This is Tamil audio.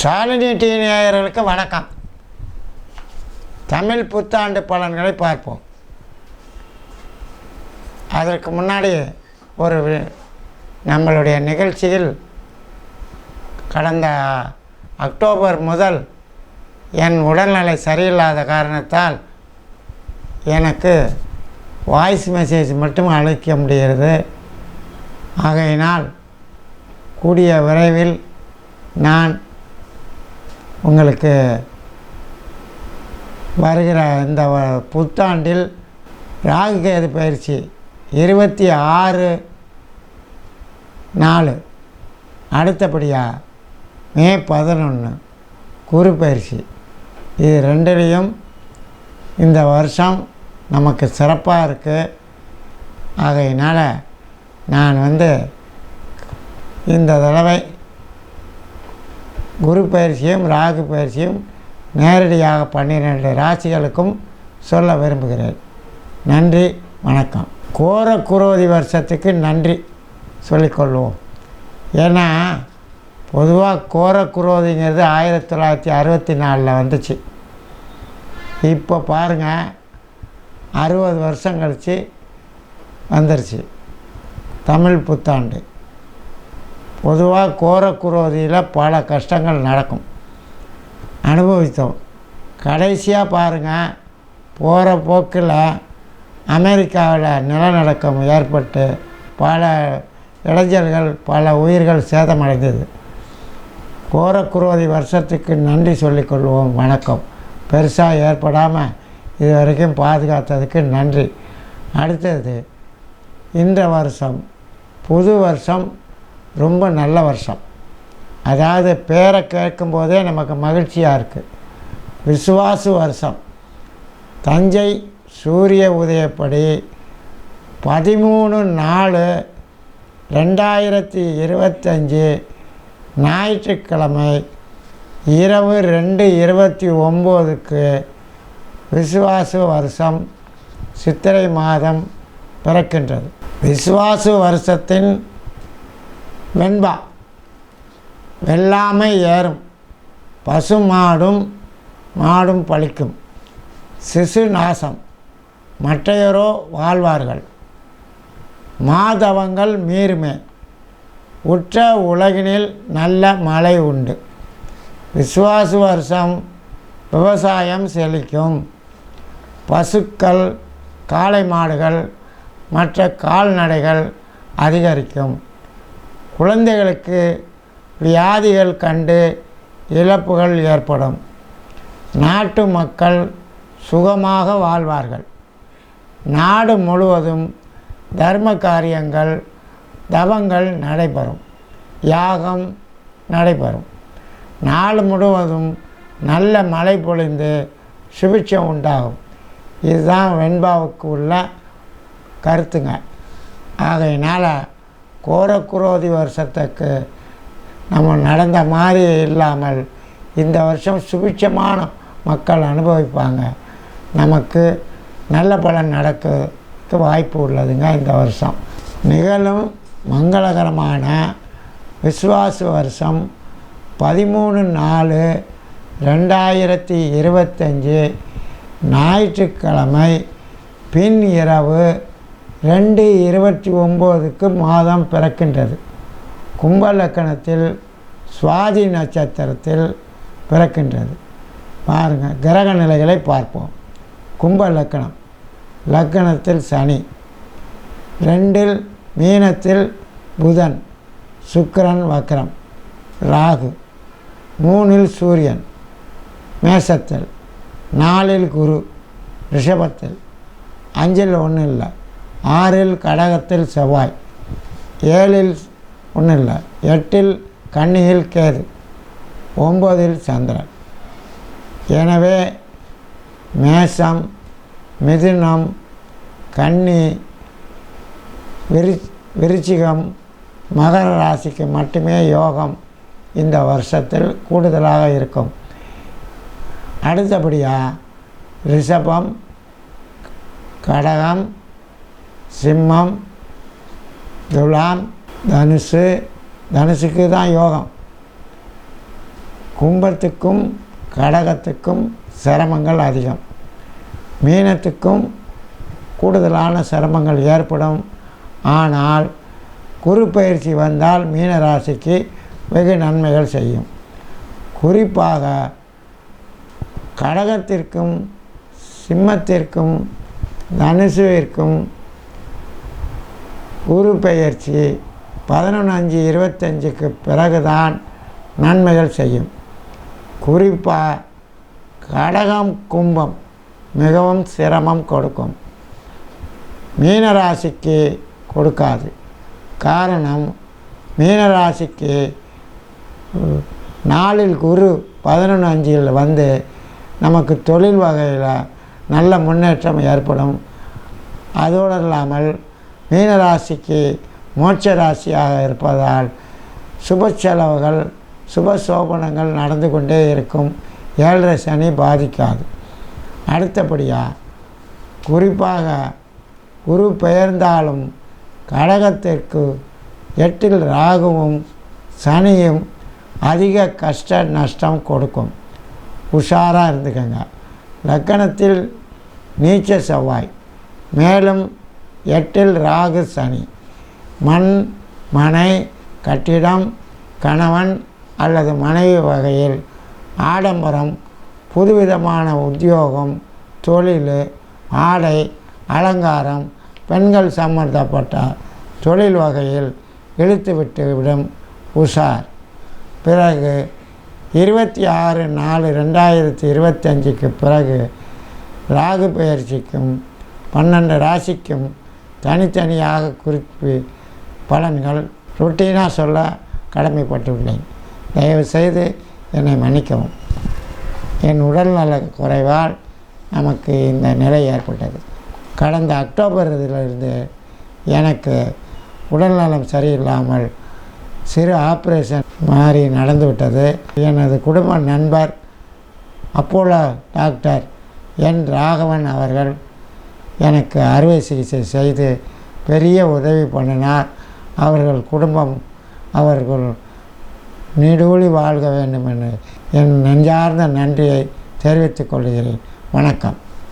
ஷாலினி டிவி நேயர்களுக்கு வணக்கம். தமிழ் புத்தாண்டு பலன்களை பார்ப்போம். அதற்கு முன்னாடி ஒரு நம்மளுடைய நிகழ்ச்சியில் கடந்த அக்டோபர் முதல் என் உடல்நிலை சரியில்லாத காரணத்தால் எனக்கு வாய்ஸ் மெசேஜ் மட்டும் அழைக்க முடிகிறது. ஆகையினால் கூடிய விரைவில் நான் உங்களுக்கு வருகிற இந்த புத்தாண்டில் ராகு கேது பயிற்சி 26/4, அடுத்தபடியாக மே 11 குரு பயிற்சி, இது ரெண்டுலேயும் இந்த வருஷம் நமக்கு சிறப்பாக இருக்குது. ஆகையினால் நான் இந்த தடவை குரு பயிற்சியும் ராகு பயிற்சியும் நேரடியாக 12 ராசிகளுக்கும் சொல்ல விரும்புகிறேன். நன்றி, வணக்கம். கோர குரோதி வருஷத்துக்கு நன்றி சொல்லிக்கொள்வோம். ஏன்னா பொதுவாக கோர குரோதிங்கிறது 1964 வந்துச்சு. இப்போ பாருங்கள், 60 வருஷம் கழித்து வந்துருச்சு தமிழ் புத்தாண்டு. பொதுவாக கோரக்குரோதியில் பல கஷ்டங்கள் நடக்கும், அனுபவித்தோம். கடைசியாக பாருங்கள், போகிற போக்கில் அமெரிக்காவில் நிலநடுக்கம் ஏற்பட்டு பல இளைஞர்கள், பல உயிர்கள் சேதமடைந்தது. கோரக்குரோதி வருஷத்துக்கு நன்றி சொல்லிக்கொள்வோம். வணக்கம். பெருசாக ஏற்படாமல் இது வரைக்கும் பாதுகாத்ததுக்கு நன்றி. அடுத்தது, இந்த வருஷம் புது வருஷம் ரொம்ப நல்ல வருஷம். அதாவது பேரை கேட்கும்போதே நமக்கு மகிழ்ச்சியாக இருக்குது. விசுவாசு வருஷம். தஞ்சை சூரிய உதயப்படி 13/4/2025 ஞாயிற்றுக்கிழமை இரவு 2:29க்கு விசுவாசு வருஷம் சித்திரை மாதம் பிறக்கின்றது. விசுவாசு வருஷத்தின் வெண்பா வெள்ளாமை ஏறும், பசு மாடும் பழிக்கும், சிசு நாசம், மற்றையோரோ வாழ்வார்கள், மாதவங்கள் மீறுமே, உற்ற உலகினில் நல்ல மழை உண்டு. விசுவாசு வருஷம் விவசாயம் செழிக்கும், பசுக்கள், காளை மாடுகள், மற்ற கால்நடைகள் அதிகரிக்கும், குழந்தைகளுக்கு வியாதிகள் கண்டு இழப்புகள் ஏற்படும், நாட்டு மக்கள் சுகமாக வாழ்வார்கள், நாடு முழுவதும் தர்ம காரியங்கள், தவங்கள் நடைபெறும், யாகம் நடைபெறும், நாடு முழுவதும் நல்ல மழை பொழிந்து சுபிட்சம் உண்டாகும். இதுதான் வெண்பாவுக்கு உள்ள கருத்துங்க. ஆகையினால் கோரக்குரோதி வருஷத்துக்கு நம்ம நடந்த மாதிரி இல்லாமல் இந்த வருஷம் சுபிட்சமான மக்கள் அனுபவிப்பாங்க. நமக்கு நல்ல பலன் நடக்கிறதுக்கு வாய்ப்பு உள்ளதுங்க. இந்த வருஷம் நிகழும் மங்களகரமான விசுவாசு வருஷம் 13/4/2025 ஞாயிற்றுக்கிழமை பின் இரவு 2:29க்கு மாதம் பிறக்கின்றது. கும்ப லக்கணத்தில் சுவாதி நட்சத்திரத்தில் பிறக்கின்றது. பாருங்கள், கிரக நிலைகளை பார்ப்போம். கும்ப லக்கணம், லக்கணத்தில் சனி, 2 மீனத்தில் புதன், சுக்கிரன் வக்ரம், ராகு, 3 சூரியன், மேசத்தில், 4 குரு, ரிஷபத்தில், 5 ஒன்றும் இல்லை, 6 கடகத்தில் செவ்வாய், 7 ஒன்றும் இல்லை, 8 கன்னியில் கேது, 9 சந்திரன். எனவே மேஷம், மிதுனம், கன்னி, விருச்சிகம், மகர ராசிக்கு மட்டுமே யோகம் இந்த வருஷத்தில் கூடுதலாக இருக்கும். அடுத்தபடியாக ரிஷபம், கடகம், சிம்மம், துலாம், தனுஷுக்கு தான் யோகம். கும்பத்துக்கும் கடகத்துக்கும் சிரமங்கள் அதிகம். மீனத்துக்கும் கூடுதலான சிரமங்கள் ஏற்படும். ஆனால் குரு பயிற்சி வந்தால் மீன ராசிக்கு வெகு நன்மைகள் செய்யும். குறிப்பாக கடகத்திற்கும் சிம்மத்திற்கும் தனுசுவிற்கும் குரு பெயர்ச்சி 11/5/25க்கு பிறகுதான் நன்மைகள் செய்யும். குறிப்பாக கடகம் கும்பம் மிகவும் சிரமம் கொடுக்கும், மீனராசிக்கு கொடுக்காது. காரணம், மீனராசிக்கு நாளில் குரு 11/5 வந்து நமக்கு தொழில் வகையில் நல்ல முன்னேற்றம் ஏற்படும். அதோடு இல்லாமல் மீனராசிக்கு மோட்ச ராசியாக இருப்பதால் சுப செலவுகள் சுப சோபனங்கள் நடந்து கொண்டே இருக்கும். 7.5 சனி பாதிக்காது. அடுத்தபடியாக குறிப்பாக குரு பெயர்ந்தாலும் கடகத்திற்கு 8ல் ராகுவும் சனியும் அதிக கஷ்ட நஷ்டம் கொடுக்கும். உஷாராக இருந்துக்கங்க. லக்கணத்தில் நீச்ச செவ்வாய், மேலும் 8ல் ராகு சனி. மண், மனை, கட்டிடம், கணவன் அல்லது மனைவி வகையில் ஆடம்பரம், புதுவிதமான உத்தியோகம், தொழில், ஆடை, அலங்காரம், பெண்கள் சம்பந்தப்பட்ட தொழில் வகையில் இழுத்துவிட்டு விடும். உஷார். பிறகு 26/4/2025க்கு பிறகு ராகு பெயர்ச்சிக்கும் 12 ராசிக்கும் தனித்தனியாக குறிப்பு பலன்கள் ரொட்டீனாக சொல்ல கடமைப்பட்டுள்ளேன். தயவுசெய்து என்னை மன்னிக்கவும். என் உடல்நல குறைவால் நமக்கு இந்த நிலை ஏற்பட்டது. கடந்த அக்டோபரிலிருந்து எனக்கு உடல்நலம் சரியில்லாமல் சிறு ஆப்ரேஷன் மாதிரி நடந்துவிட்டது. எனது குடும்ப நண்பர் அப்போலோ டாக்டர் என் ராகவன் அவர்கள் எனக்கு அறுவை சிகிச்சை செய்து பெரிய உதவி பண்ணினார். அவர்கள் குடும்பம் அவர்கள் நீடூழி வாழ்க வேண்டும் என்று என் நெஞ்சார்ந்த நன்றியை தெரிவித்துக் கொள்கிறேன். வணக்கம்.